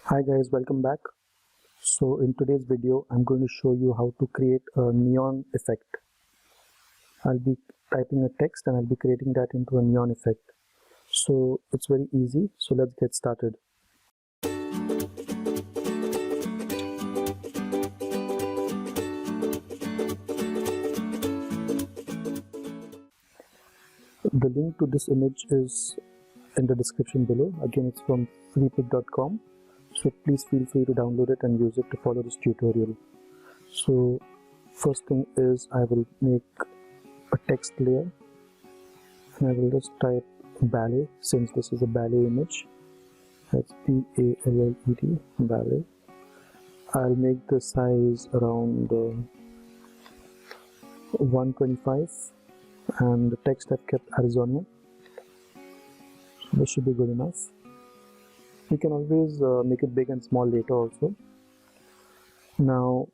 Hi guys, welcome back. So in today's video, I'm going to show you how to create a neon effect. I'll be typing a text and I'll be creating that into a neon effect. So it's very easy. So let's get started. The link to this image is in the description below. Again, it's from freepik.com. So please feel free to download it and use it to follow this tutorial. So first thing is I will make a text layer and I will just type ballet since this is a ballet image. That's B-A-L-L-E-T, ballet. I'll make the size around 125 and the text I've kept Arizona. So this should be good enough. You can always make it big and small later also. Now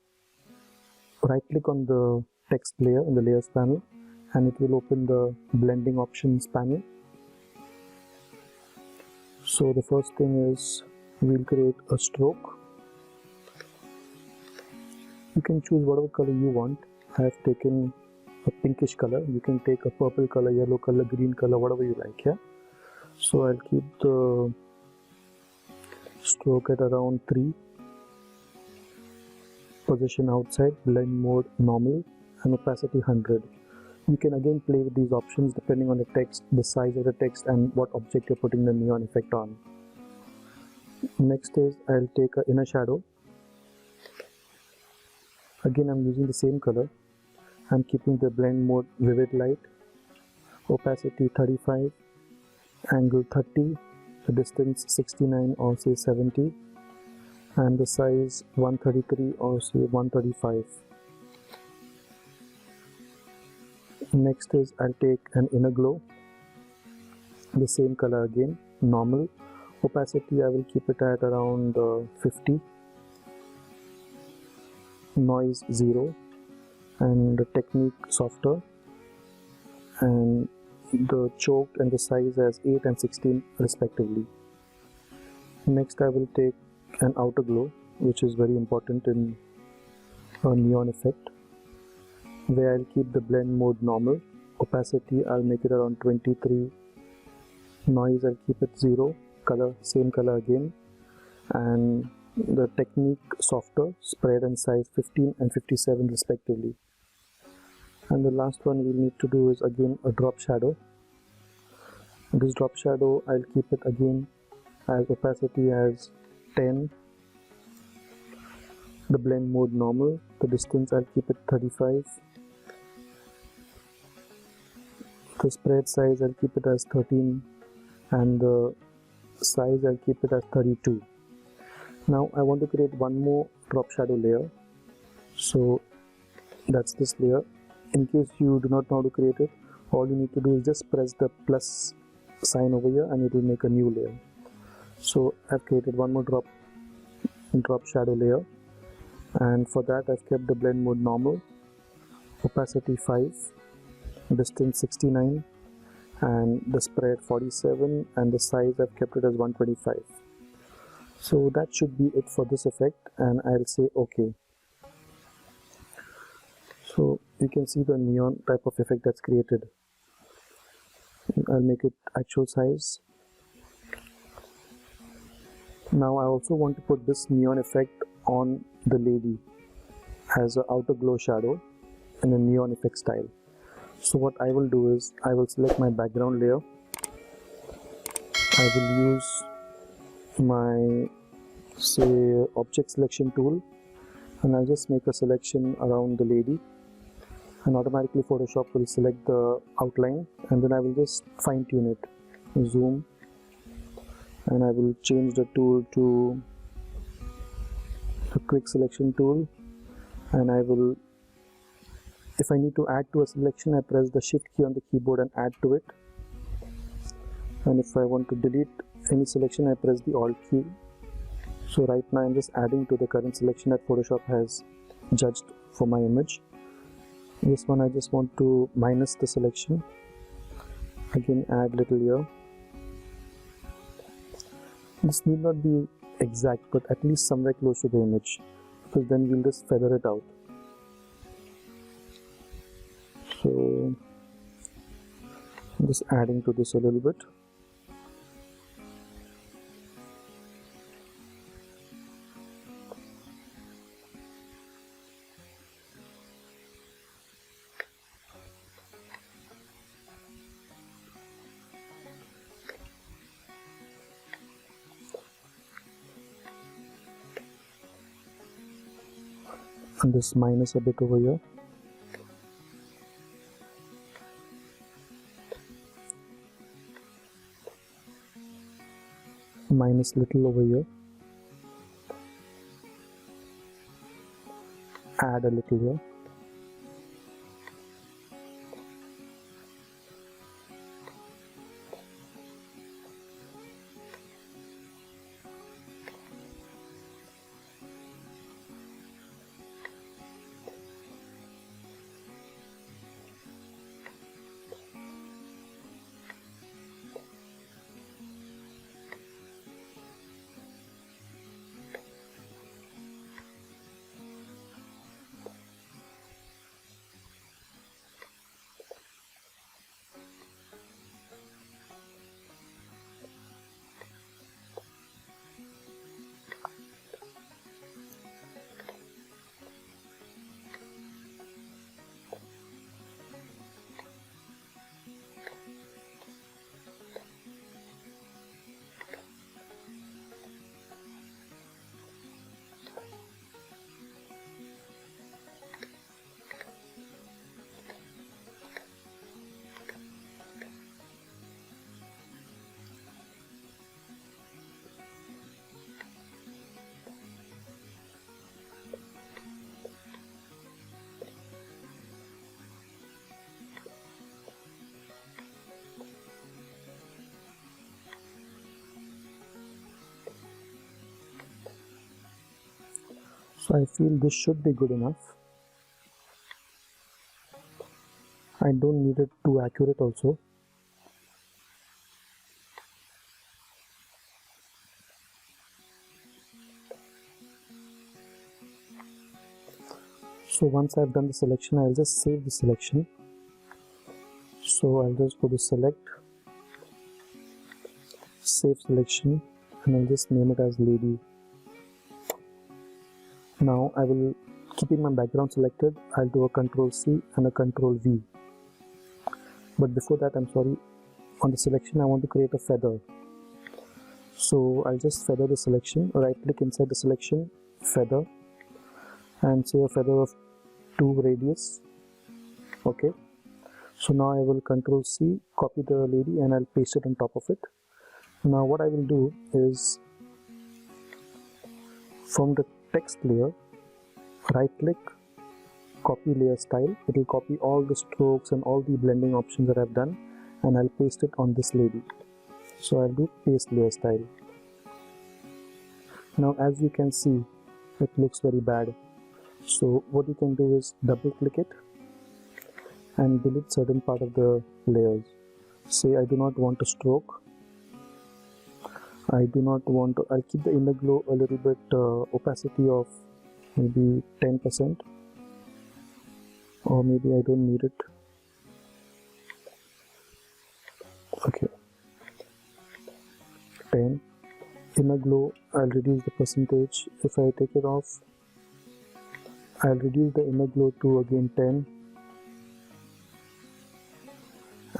right click on the text layer in the layers panel and it will open the blending options panel. So the first thing is we'll create a stroke. You can choose whatever color you want. I have taken a pinkish color. You can take a purple color, yellow color, green color, whatever you like. Yeah. So I'll keep the stroke at around 3. Position outside, blend mode normal, and opacity 100. You can again play with these options depending on the text, the size of the text, and what object you're putting the neon effect on. Next is I'll take an inner shadow. Again, I'm using the same color. I'm keeping the blend mode vivid light, opacity 35, angle 30, the distance 69 or say 70, and the size 133 or say 135. Next is I'll take an inner glow, the same color again, normal, opacity I will keep it at around 50, noise 0, and the technique softer, and the choke and the size as 8 and 16 respectively. Next I will take an outer glow, which is very important in a neon effect, where I'll keep the blend mode normal, opacity I'll make it around 23, noise I'll keep it 0, color same color again, and the technique softer, spread and size 15 and 57 respectively. And the last one we need to do is again a drop shadow. This drop shadow I'll keep it again as opacity as 10, the blend mode normal, the distance I'll keep it 35, the spread size I'll keep it as 13, and the size I'll keep it as 32. Now I want to create one more drop shadow layer, so that's this layer. In case you do not know how to create it, all you need to do is just press the plus sign over here and it will make a new layer. So I've created one more drop shadow layer, and for that I've kept the blend mode normal, opacity 5, distance 69, and the spread 47, and the size I've kept it as 125. So that should be it for this effect, and I'll say OK. So you can see the neon type of effect that's created. I'll make it actual size. Now I also want to put this neon effect on the lady as an outer glow shadow in a neon effect style. So what I will do is I will select my background layer. I will use my say object selection tool, and I'll just make a selection around the lady, and automatically Photoshop will select the outline, and then I will just fine tune it, zoom, and I will change the tool to the quick selection tool, and I will, if I need to add to a selection, I press the shift key on the keyboard and add to it, and if I want to delete any selection I press the alt key. So right now I'm just adding to the current selection that Photoshop has judged for my image. This one I just want to minus the selection, again add little here. This need not be exact, but at least somewhere close to the image, because then we'll just feather it out. So I'm just adding to this a little bit. And this minus a bit over here. Minus little over here. Add a little here. So I feel this should be good enough. I don't need it too accurate also. So once I've done the selection, I'll just save the selection. So I'll just go to select, save selection, and I'll just name it as lady. Now I will, keeping my background selected, I'll do a Control C and a Control V. But before that, I'm sorry, on the selection I want to create a feather. So I'll just feather the selection, right click inside the selection, feather, and say a feather of 2 radius. Okay. So now I will Control C, copy the lady, and I'll paste it on top of it. Now what I will do is, from the text layer, right click, copy layer style. It will copy all the strokes and all the blending options that I've done, and I'll paste it on this lady. So I'll do paste layer style. Now as you can see, it looks very bad. So what you can do is double click it and delete certain part of the layers. Say I do not want a stroke. I do not want to, I'll keep the inner glow a little bit opacity of maybe 10%, or maybe I don't need it. Okay, 10. Inner glow, I'll reduce the percentage. If I take it off, I'll reduce the inner glow to again 10.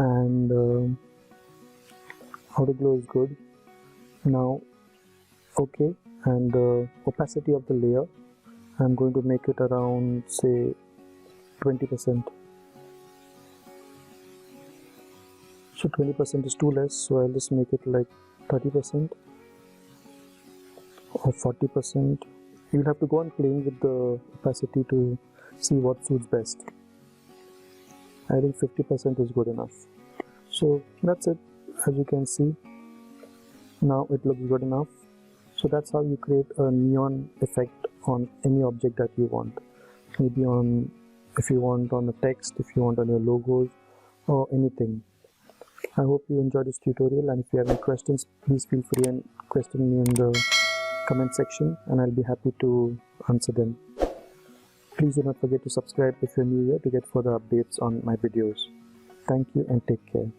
And outer glow is good. Now okay, and the opacity of the layer, I'm going to make it around, say, 20%. So 20% is too less, so I'll just make it like 30% or 40%. You'll have to go on playing with the opacity to see what suits best. I think 50% is good enough. So that's it. As you can see, now it looks good enough. So that's how you create a neon effect on any object that you want. Maybe on, if you want on a text, if you want on your logos or anything. I hope you enjoyed this tutorial, and if you have any questions, please feel free and question me in the comment section and I'll be happy to answer them. Please do not forget to subscribe if you're new here to get further updates on my videos. Thank you and take care.